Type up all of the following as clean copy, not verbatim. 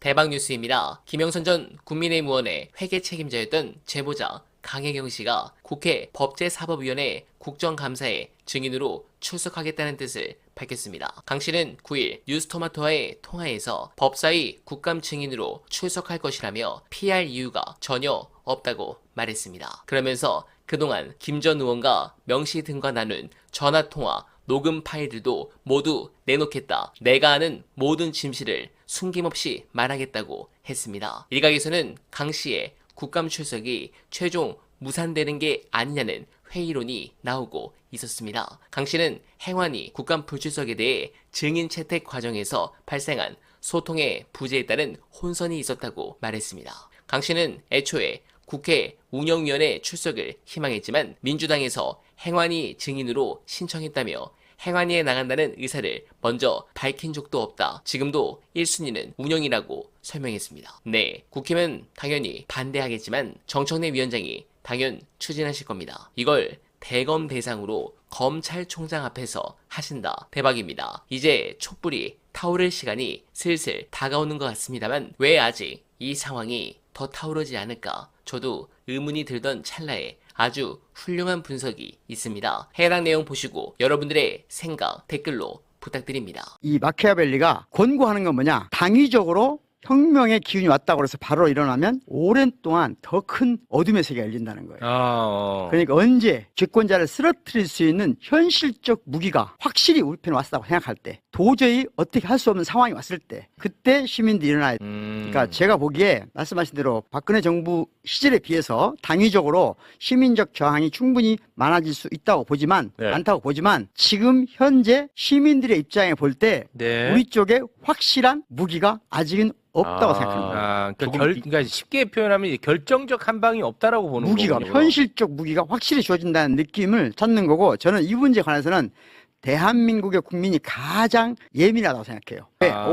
대박 뉴스입니다. 김영선 전 국민의힘 의원의 회계 책임자였던 제보자 강혜경 씨가 국회 법제사법위원회 국정감사에 증인으로 출석하겠다는 뜻을 밝혔습니다. 강 씨는 9일 뉴스토마토와의 통화에서 법사위 국감 증인으로 출석할 것이라며 피할 이유가 전혀 없다고 말했습니다. 그러면서 그동안 김 전 의원과 명씨 등과 나눈 전화통화, 녹음 파일들도 모두 내놓겠다. 내가 아는 모든 진실을 숨김없이 말하겠다고 했습니다. 일각에서는 강 씨의 국감 출석이 최종 무산되는 게 아니냐는 회의론이 나오고 있었습니다. 강 씨는 행안위 국감 불출석에 대해 증인 채택 과정에서 발생한 소통의 부재에 따른 혼선이 있었다고 말했습니다. 강 씨는 애초에 국회 운영위원회 출석을 희망했지만 민주당에서 행안위 증인으로 신청했다며 행안위에 나간다는 의사를 먼저 밝힌 적도 없다. 지금도 1순위는 운영이라고 설명했습니다. 네, 국회면 당연히 반대하겠지만 정청래 위원장이 당연 추진하실 겁니다. 이걸 대검 대상으로 검찰총장 앞에서 하신다. 대박입니다. 이제 촛불이 타오를 시간이 슬슬 다가오는 것 같습니다만 왜 아직 이 상황이 더 타오르지 않을까? 저도 의문이 들던 찰나에 아주 훌륭한 분석이 있습니다. 해당 내용 보시고 여러분들의 생각 댓글로 부탁드립니다. 이 마키아벨리가 권고하는 건 뭐냐? 당위적으로 혁명의 기운이 왔다고 해서 바로 일어나면 오랜 동안 더 큰 어둠의 세계가 열린다는 거예요. 그러니까 언제 집권자를 쓰러뜨릴 수 있는 현실적 무기가 확실히 우리 편에 왔다고 생각할 때, 도저히 어떻게 할 수 없는 상황이 왔을 때, 그때 시민들이 일어나야 돼요. 그러니까 제가 보기에 말씀하신 대로 박근혜 정부 시절에 비해서 당위적으로 시민적 저항이 충분히 많아질 수 있다고 보지만, 많다고 보지만 지금 현재 시민들의 입장에 볼 때 우리 쪽에 확실한 무기가 아직은 없다고 생각합니다. 그러니까 쉽게 표현하면 이제 결정적 한 방이 없다라고 보는 무기가, 거군요. 현실적 무기가 확실히 주어진다는 느낌을 찾는 거고, 저는 이 문제에 관해서는 대한민국의 국민이 가장 예민하다고 생각해요.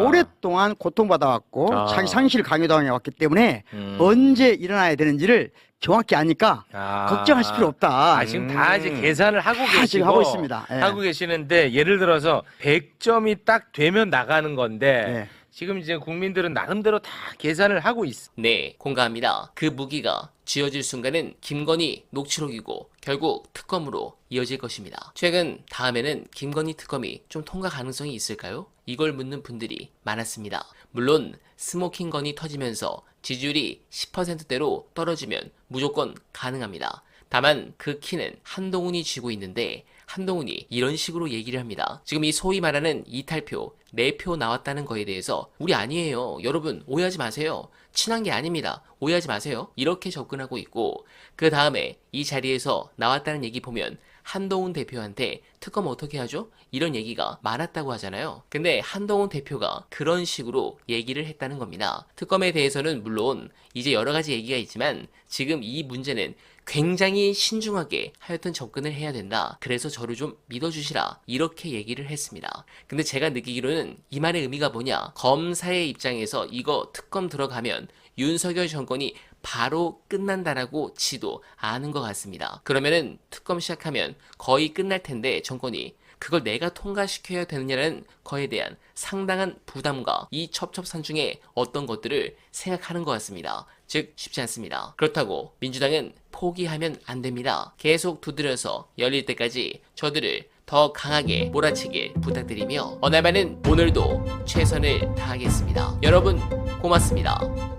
오랫동안 고통받아왔고 자기 상실을 강요당해왔기 때문에 언제 일어나야 되는지를 정확히 아니까 걱정하실 필요 없다. 지금 다 이제 계산을 하고 계시고 지금 하고 있습니다. 하고 계시는데, 예를 들어서 100점이 딱 되면 나가는 건데 지금 이제 국민들은 나름대로 다 계산을 하고 있어. 네, 공감합니다. 그 무기가 쥐어질 순간은 김건희 녹취록이고 결국 특검으로 이어질 것입니다. 최근 다음에는 김건희 특검이 좀 통과 가능성이 있을까요? 이걸 묻는 분들이 많았습니다. 물론 스모킹 건이 터지면서 지지율이 10%대로 떨어지면 무조건 가능합니다. 다만 그 키는 한동훈이 쥐고 있는데 한동훈이 이런 식으로 얘기를 합니다. 지금 이 소위 말하는 이탈표, 4표 나왔다는 거에 대해서 우리 아니에요. 여러분 오해하지 마세요. 친한 게 아닙니다. 오해하지 마세요. 이렇게 접근하고 있고, 그 다음에 이 자리에서 나왔다는 얘기 보면 한동훈 대표한테 특검 어떻게 하죠? 이런 얘기가 많았다고 하잖아요. 근데 한동훈 대표가 그런 식으로 얘기를 했다는 겁니다. 특검에 대해서는 물론 이제 여러 가지 얘기가 있지만 지금 이 문제는 굉장히 신중하게 하여튼 접근을 해야 된다. 그래서 저를 좀 믿어주시라. 이렇게 얘기를 했습니다. 근데 제가 느끼기로는 이 말의 의미가 뭐냐? 검사의 입장에서 이거 특검 들어가면 윤석열 정권이 바로 끝난다라고 지도 아는 것 같습니다. 그러면은 특검 시작하면 거의 끝날 텐데 정권이 그걸 내가 통과시켜야 되느냐는 거에 대한 상당한 부담과 이 첩첩산중의 어떤 것들을 생각하는 것 같습니다. 즉 쉽지 않습니다. 그렇다고 민주당은 포기하면 안 됩니다. 계속 두드려서 열릴 때까지 저들을 더 강하게 몰아치길 부탁드리며 어날바는 오늘도 최선을 다하겠습니다. 여러분 고맙습니다.